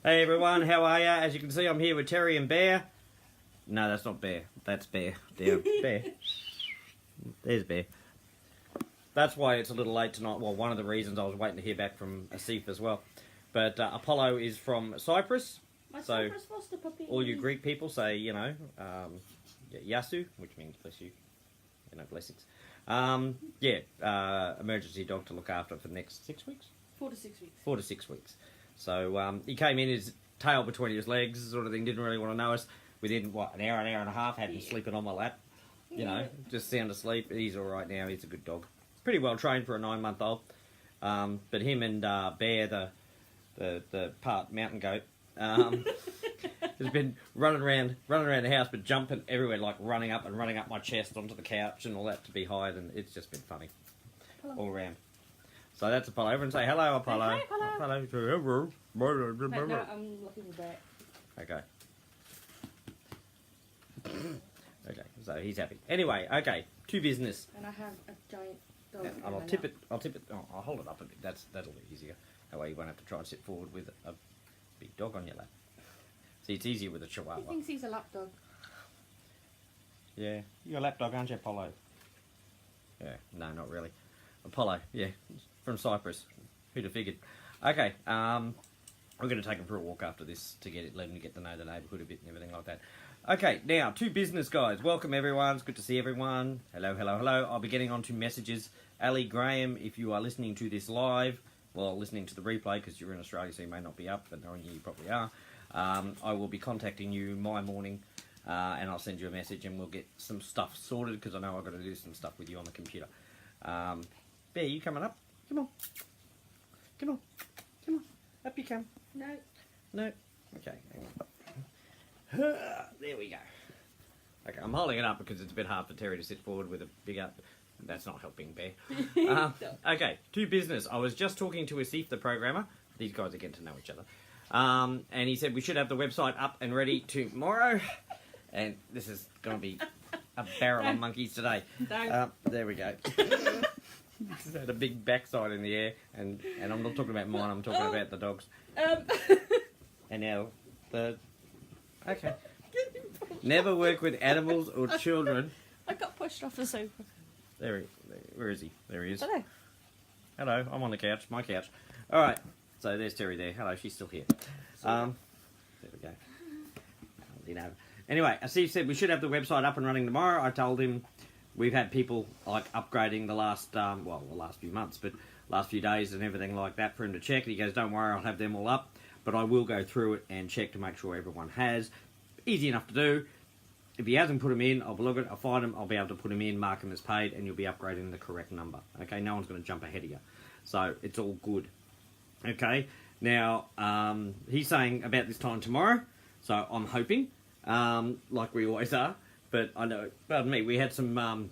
Hey everyone, how are ya? As you can see, I'm here with Terry and Bear. No, that's not Bear. That's Bear. Down. Bear. There's Bear. That's why it's a little late tonight. Well, one of the reasons I was waiting to hear back from Asif as well. But Apollo is from Cyprus. My So Cyprus foster puppy. all you Greek people say, Yasu, which means bless you. Blessings. Emergency dog to look after for the next 6 weeks? 4 to 6 weeks. 4 to 6 weeks. So he came in, his tail between his legs, sort of thing, didn't really want to know us. Within, an hour and a half, had him sleeping on my lap. Just sound asleep. He's all right now. He's a good dog. Pretty well trained for a 9-month-old. But him and Bear, the part mountain goat, has been running around the house, but jumping everywhere, like running up my chest onto the couch and all that to be hide, and it's just been funny. Hello. All around. So that's Apollo. Everyone say hello, Apollo. Hey, Apollo. Hello. No, I'm looking back. Okay. Okay, so he's happy. Anyway, okay, to business. And I have a giant dog. And I'll tip it. Oh, I'll hold it up a bit. That'll be easier. That way you won't have to try and sit forward with a big dog on your lap. See, it's easier with a chihuahua. He thinks he's a lap dog. Yeah, you're a lap dog, aren't you, Apollo? Yeah, no, not really. Apollo, yeah, from Cyprus. Who'd have figured? Okay, we're going to take him for a walk after this to let him get to know the neighbourhood a bit and everything like that. Okay, now, to business, guys. Welcome, everyone. It's good to see everyone. Hello, hello, hello. I'll be getting on to messages. Ali Graham, if you are listening to this live, well, listening to the replay, because you're in Australia, so you may not be up, but knowing you probably are, I will be contacting you my morning, and I'll send you a message, and we'll get some stuff sorted, because I know I've got to do some stuff with you on the computer. Bear, you coming up? Come on. Come on. Come on. Up you come. No. No. Okay, hang on. There we go. Okay, I'm holding it up because it's a bit hard for Terry to sit forward with a big up. That's not helping, Bear. Okay, to business. I was just talking to Asif, the programmer. These guys are getting to know each other. And he said we should have the website up and ready tomorrow. And this is going to be a barrel of monkeys today. There we go. Just had a big backside in the air. And I'm not talking about mine, I'm talking about the dogs. And now the... Okay. Never work with animals or children. I got pushed off the sofa. Where is he? There he is. Hello. Hello, I'm on the couch, my couch. Alright, so there's Terry there. Hello, she's still here. There we go. Anyway, Asif said we should have the website up and running tomorrow. I told him we've had people like upgrading the last, the last few months, but last few days and everything like that for him to check. And he goes, don't worry, I'll have them all up. But I will go through it and check to make sure everyone has. Easy enough to do. If he hasn't put them in, I'll look at it, I'll find them, I'll be able to put them in, mark them as paid, and you'll be upgrading the correct number. Okay, no one's going to jump ahead of you. So, it's all good. Okay, now, he's saying about this time tomorrow, so I'm hoping, like we always are, but I know, pardon me, we had some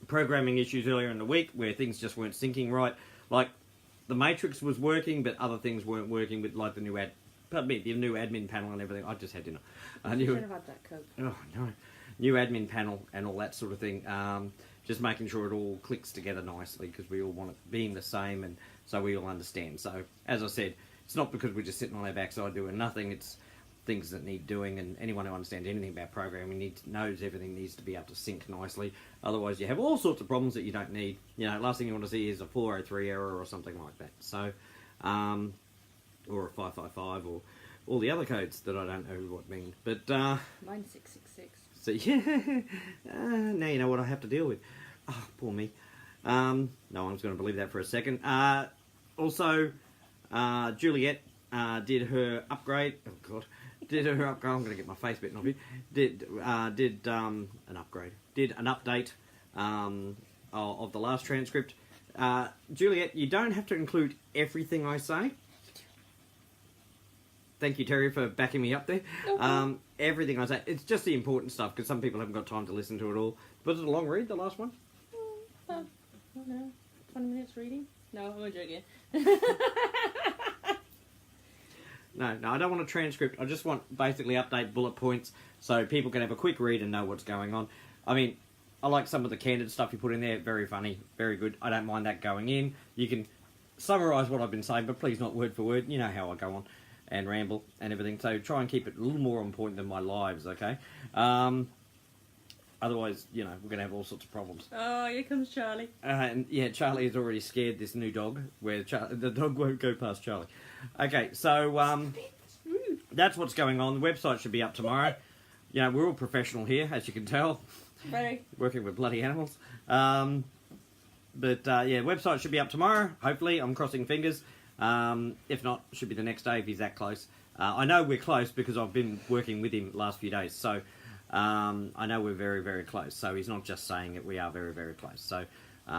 programming issues earlier in the week where things just weren't syncing right. Like, the Matrix was working, but other things weren't working with, like the new admin panel and everything. I just had dinner. You should have had that Coke. Oh, no. New admin panel and all that sort of thing. Just making sure it all clicks together nicely because we all want it being the same and so we all understand. So, as I said, it's not because we're just sitting on our backside doing nothing. It's things that need doing, and anyone who understands anything about programming knows everything needs to be able to sync nicely. Otherwise, you have all sorts of problems that you don't need. Last thing you want to see is a 403 error or something like that. So, or a 555 or all the other codes that I don't know what mean. But, Mine's 666. So, yeah, now you know what I have to deal with. Oh, poor me. No one's going to believe that for a second. Also, Juliet did her upgrade. Oh, God. Did her upgrade. I'm going to get my face bitten off here. Did an upgrade. Did an update of the last transcript. Juliet, you don't have to include everything I say. Thank you, Terry, for backing me up there. Okay. Everything I say, it's just the important stuff because some people haven't got time to listen to it all. Was it a long read, the last one? I don't know. 20 minutes reading? No, I'm joking. No, I don't want a transcript. I just want basically update bullet points so people can have a quick read and know what's going on. I mean, I like some of the candid stuff you put in there. Very funny, very good. I don't mind that going in. You can summarise what I've been saying, but please not word for word. You know how I go on. and ramble and everything. So try and keep it a little more on point than my lives, okay? Otherwise, you know, we're going to have all sorts of problems. Oh, here comes Charlie. And yeah, Charlie has already scared this new dog, where the dog won't go past Charlie. Okay, so that's what's going on. The website should be up tomorrow. You know, we're all professional here, as you can tell. Very. Working with bloody animals. Yeah, website should be up tomorrow. Hopefully, I'm crossing fingers. If not, should be the next day if he's that close. I know we're close because I've been working with him the last few days. So I know we're very, very close. So he's not just saying it. We are very, very close. So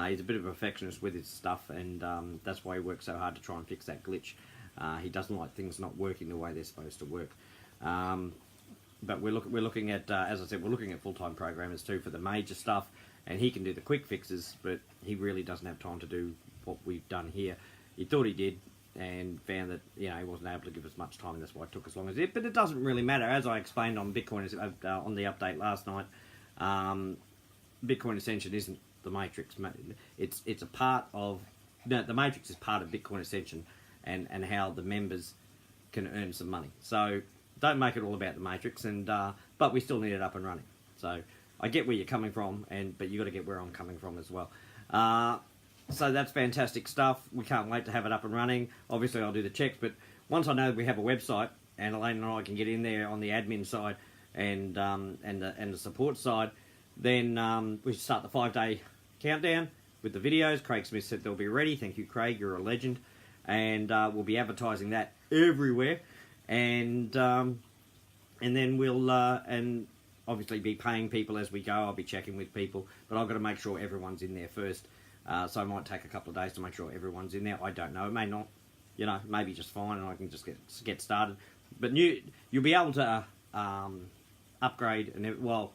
he's a bit of a perfectionist with his stuff, and that's why he works so hard to try and fix that glitch. He doesn't like things not working the way they're supposed to work. But we're looking at, as I said, we're looking at full-time programmers too for the major stuff, and he can do the quick fixes, but he really doesn't have time to do what we've done here. He thought he did, and found that, you know, he wasn't able to give us much time, and that's why it took as long as it did. But it doesn't really matter, as I explained on Bitcoin on the update last night. Bitcoin Ascension isn't the Matrix. It's a part of the Matrix is part of Bitcoin Ascension, and how the members can earn some money. So don't make it all about the Matrix, but we still need it up and running. So I get where you're coming from, but you got to get where I'm coming from as well. So that's fantastic stuff. We can't wait to have it up and running. Obviously, I'll do the checks, but once I know we have a website, and Elaine and I can get in there on the admin side and the support side, then we start the 5-day countdown with the videos. Craig Smith said they'll be ready. Thank you, Craig. You're a legend. And we'll be advertising that everywhere. And then we'll and obviously be paying people as we go. I'll be checking with people, but I've got to make sure everyone's in there first. So it might take a couple of days to make sure everyone's in there. I don't know. It may not. You know, maybe just fine, and I can just get started. But you'll be able to upgrade and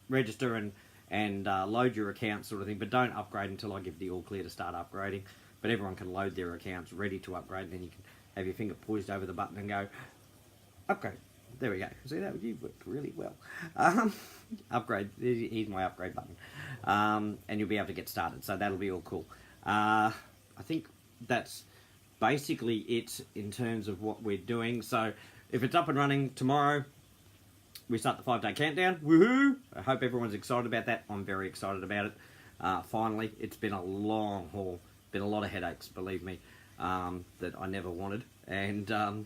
register and load your account, sort of thing. But don't upgrade until I give the all clear to start upgrading. But everyone can load their accounts ready to upgrade, and then you can have your finger poised over the button and go upgrade. There we go. See that? You worked really well. Upgrade. Here's my upgrade button. And you'll be able to get started. So that'll be all cool. I think that's basically it in terms of what we're doing. So if it's up and running tomorrow, we start the 5-day countdown. Woohoo! I hope everyone's excited about that. I'm very excited about it. Finally, it's been a long haul. Been a lot of headaches, believe me, that I never wanted. And I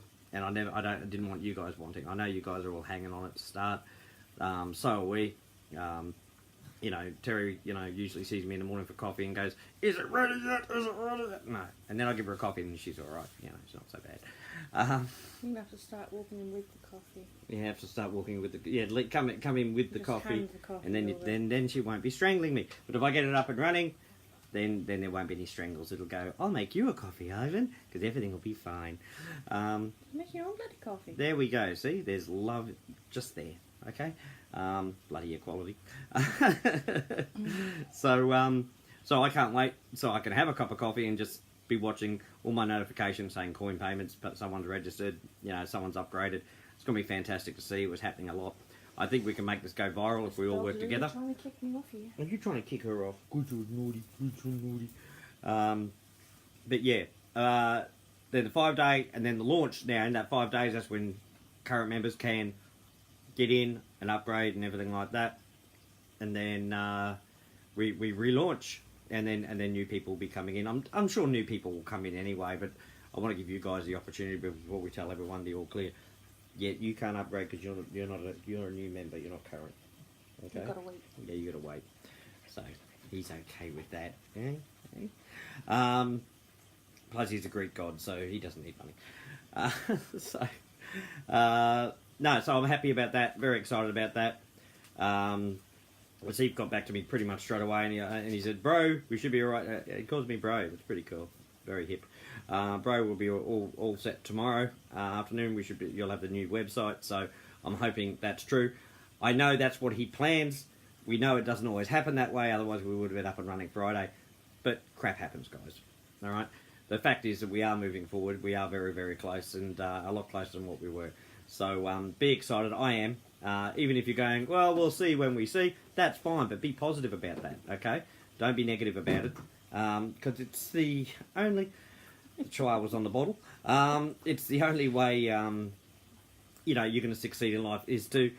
didn't want you guys wanting. I know you guys are all hanging on it to start. So are we. You know, Terry, you know, usually sees me in the morning for coffee and goes, "Is it ready yet? Is it ready yet?" No. And then I give her a coffee and she's all right. You know, it's not so bad. You have to start walking in with the coffee. You have to start walking with the come in with the Just coffee, hand the coffee and then she won't be strangling me. But if I get it up and running, then there won't be any strangles. It'll go, "I'll make you a coffee, Ivan, because everything will be fine." Make your own bloody coffee. There we go. See, there's love just there. Okay, bloody equality. So I can't wait. So I can have a cup of coffee and just be watching all my notifications saying coin payments, but someone's registered. You know, someone's upgraded. It's going to be fantastic to see. It was happening a lot. I think we can make this go viral if we all work together. Trying to kick me off here. Are you trying to kick her off? Good, naughty, naughty. But yeah, then the 5-day and then the launch. Now in that 5 days, that's when current members can get in and upgrade and everything like that. And then we relaunch, and then new people will be coming in. I'm sure new people will come in anyway, but I want to give you guys the opportunity before we tell everyone the all clear. Yeah, you can't upgrade because you're a new member. You're not current. Okay. You've got to wait. Yeah, you got to wait. So he's okay with that. Yeah. Plus he's a Greek god, so he doesn't need money. So I'm happy about that. Very excited about that. Steve got back to me pretty much straight away, and he said, "Bro, we should be all right." He calls me bro. It's pretty cool. Very hip. Bro will be all set tomorrow afternoon. You'll have the new website, so I'm hoping that's true. I know that's what he plans. We know it doesn't always happen that way, otherwise we would have been up and running Friday. But crap happens, guys. All right. The fact is that we are moving forward. We are very, very close, and a lot closer than what we were. So be excited. I am. Even if you're going, well, we'll see when we see. That's fine, but be positive about that. Okay. Don't be negative about it, because it's the only. the chihuahuas on the bottle. It's the only way, you know, you're going to succeed in life is to,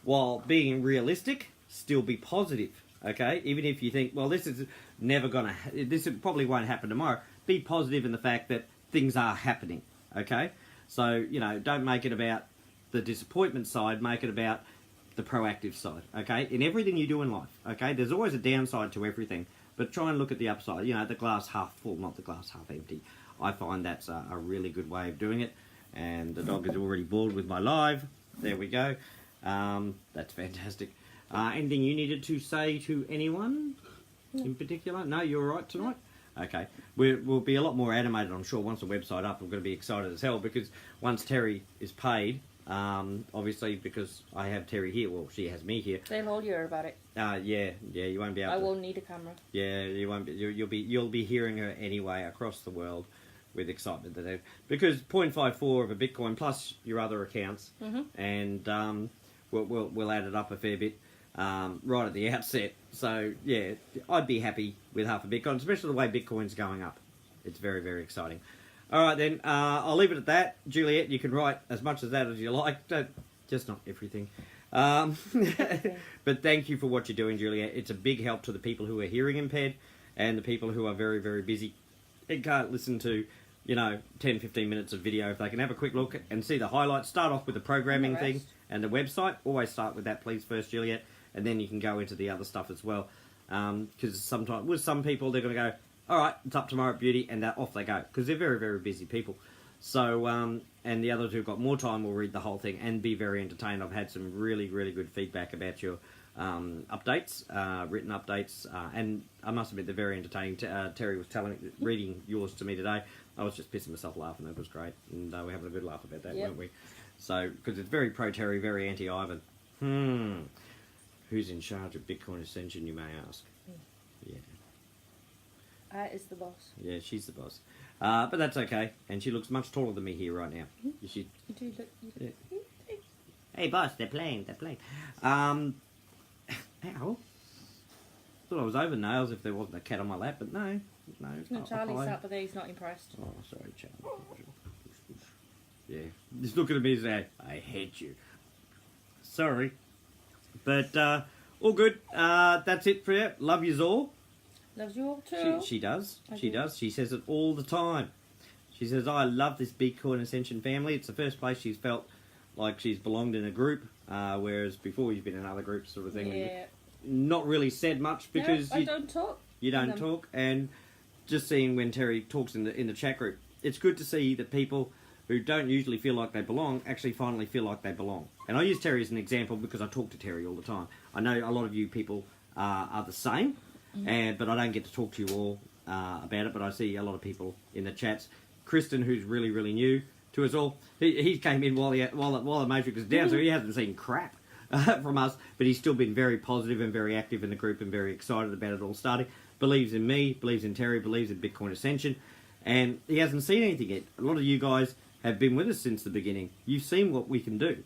while being realistic, still be positive. Okay, even if you think, well, this is never gonna, this probably won't happen tomorrow. Be positive in the fact that things are happening. Okay, so you know, don't make it about the disappointment side. Make it about the proactive side. Okay, in everything you do in life. Okay, there's always a downside to everything, but try and look at the upside. You know, the glass half full, not the glass half empty. I find that's a really good way of doing it. And the dog is already bored with my live. There we go. That's fantastic. Anything you needed to say to anyone in particular? No, you're all right tonight? Okay. We'll be a lot more animated, I'm sure, once the website up. I'm going to be excited as hell because once Terry is paid, obviously because I have Terry here, well, she has me here. They'll all hear about it. Yeah, you won't be able to. I won't need a camera. Yeah, you won't be. You'll be hearing her anyway across the world with excitement that because 0.54 of a Bitcoin plus your other accounts, and we'll add it up a fair bit. Right at the outset. So, yeah, I'd be happy with half a Bitcoin, especially the way Bitcoin's going up. It's very, very exciting. All right, then, I'll leave it at that. Juliet, you can write as much of that as you like. Just not everything. But thank you for what you're doing, Juliet. It's a big help to the people who are hearing impaired and the people who are very, very busy and can't listen to, you know, 10, 15 minutes of video. If they can have a quick look and see the highlights, start off with the programming thing and the website. Always start with that, please, first, Juliet. And then you can go into the other stuff as well. Because sometimes, with some people, they're going to go, all right, it's up tomorrow at Beauty, and off they go. Because they're very, very busy people. So, and the others who've got more time will read the whole thing and be very entertained. I've had some really, really good feedback about your updates, written updates. And I must admit, they're very entertaining. Terry was reading yours to me today. I was just pissing myself laughing. It was great. And we're having a good laugh about that, weren't we? So, because it's very pro-Terry, very anti-Ivan. Who's in charge of Bitcoin Ascension, you may ask? Yeah. Is the boss. Yeah, she's the boss. But that's okay. And she looks much taller than me here right now. You do look... Hey, boss, they're playing. Ow. Thought I was over nails if there wasn't a cat on my lap, but no. No, Charlie sat, but he's not impressed. Oh, sorry, Charlie. Yeah. Just looking at me and saying, I hate you. Sorry. But, all good. That's it for you. Love yous all. Loves you all too. She does. She does. She says it all the time. She says, I love this Bitcoin Ascension family. It's the first place she's felt like she's belonged in a group, whereas before you've been in other groups sort of thing. Yeah. Not really said much because I don't talk. You don't talk. And just seeing when Terry talks in the chat group, it's good to see that people who don't usually feel like they belong actually finally feel like they belong. And I use Terry as an example because I talk to Terry all the time. I know a lot of you people are the same, but I don't get to talk to you all about it, but I see a lot of people in the chats. Kristen, who's really, really new to us all, he came in while the Matrix was down, so he hasn't seen crap from us, but he's still been very positive and very active in the group and very excited about it all starting. Believes in me, believes in Terry, believes in Bitcoin Ascension, and he hasn't seen anything yet. A lot of you guys have been with us since the beginning. You've seen what we can do.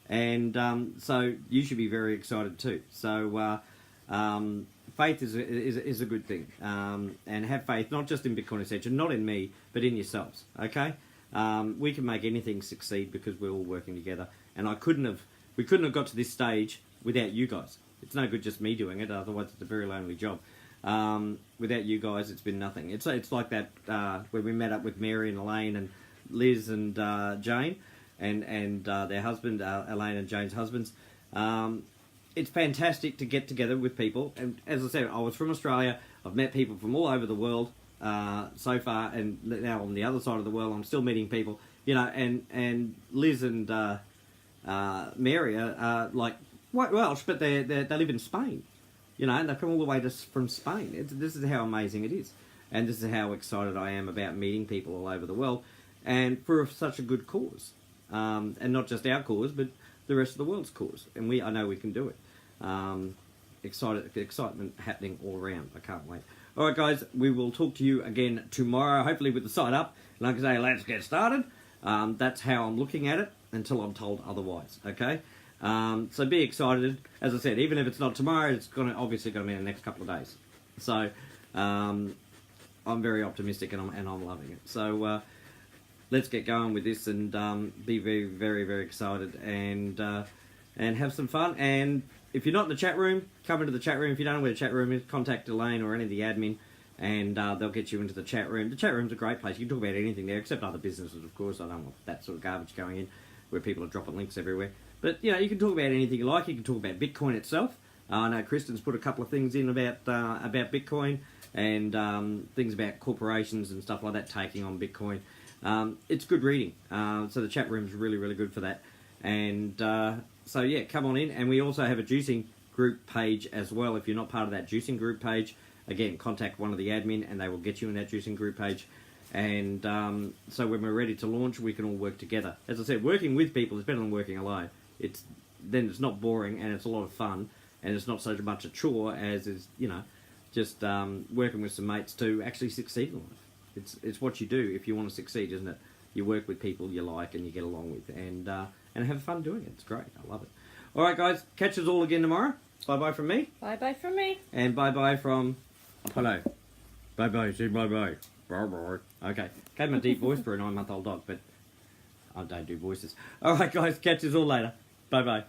And so you should be very excited too. So faith is a good thing. And have faith, not just in Bitcoin Ascension, not in me, but in yourselves. Okay? We can make anything succeed because we're all working together. And we couldn't have got to this stage without you guys. It's no good just me doing it, otherwise it's a very lonely job. Without you guys, it's been nothing. It's like that when we met up with Mary and Elaine and Liz and Jane and their husband, Elaine and Jane's husbands. It's fantastic to get together with people. And as I said, I was from Australia. I've met people from all over the world so far, and now on the other side of the world, I'm still meeting people. You know, and Liz and Mary are like white Welsh, but they live in Spain. You know, and they come all the way from Spain. This is how amazing it is, and this is how excited I am about meeting people all over the world. And for such a good cause, and not just our cause, but the rest of the world's cause. And I know we can do it. Excitement happening all around. I can't wait. All right, guys, we will talk to you again tomorrow, hopefully with the site up. Like I say, let's get started. That's how I'm looking at it until I'm told otherwise. Okay. So be excited. As I said, even if it's not tomorrow, it's obviously going to be in the next couple of days. So I'm very optimistic and I'm loving it. So let's get going with this and be very, very, very excited and have some fun. And if you're not in the chat room, come into the chat room. If you don't know where the chat room is, contact Elaine or any of the admin, and they'll get you into the chat room. The chat room's a great place. You can talk about anything there, except other businesses, of course. I don't want that sort of garbage going in, where people are dropping links everywhere. But, you know, you can talk about anything you like. You can talk about Bitcoin itself. I know Kristen's put a couple of things in about Bitcoin and things about corporations and stuff like that taking on Bitcoin. It's good reading. So the chat room's really, really good for that. And so, yeah, come on in. And we also have a juicing group page as well. If you're not part of that juicing group page, again, contact one of the admin and they will get you in that juicing group page. And so when we're ready to launch, we can all work together. As I said, working with people is better than working alone. Then it's not boring and it's a lot of fun. And it's not so much a chore as is, you know, just working with some mates to actually succeed in life. It's what you do if you want to succeed, isn't it? You work with people you like and you get along with, and have fun doing it. It's great. I love it. All right, guys. Catch us all again tomorrow. Bye-bye from me. Bye-bye from me. And bye-bye from Apollo. Bye-bye. Say bye-bye. Bye-bye. Okay. Gave him a deep voice for a 9-month-old dog, but I don't do voices. All right, guys. Catch us all later. Bye-bye.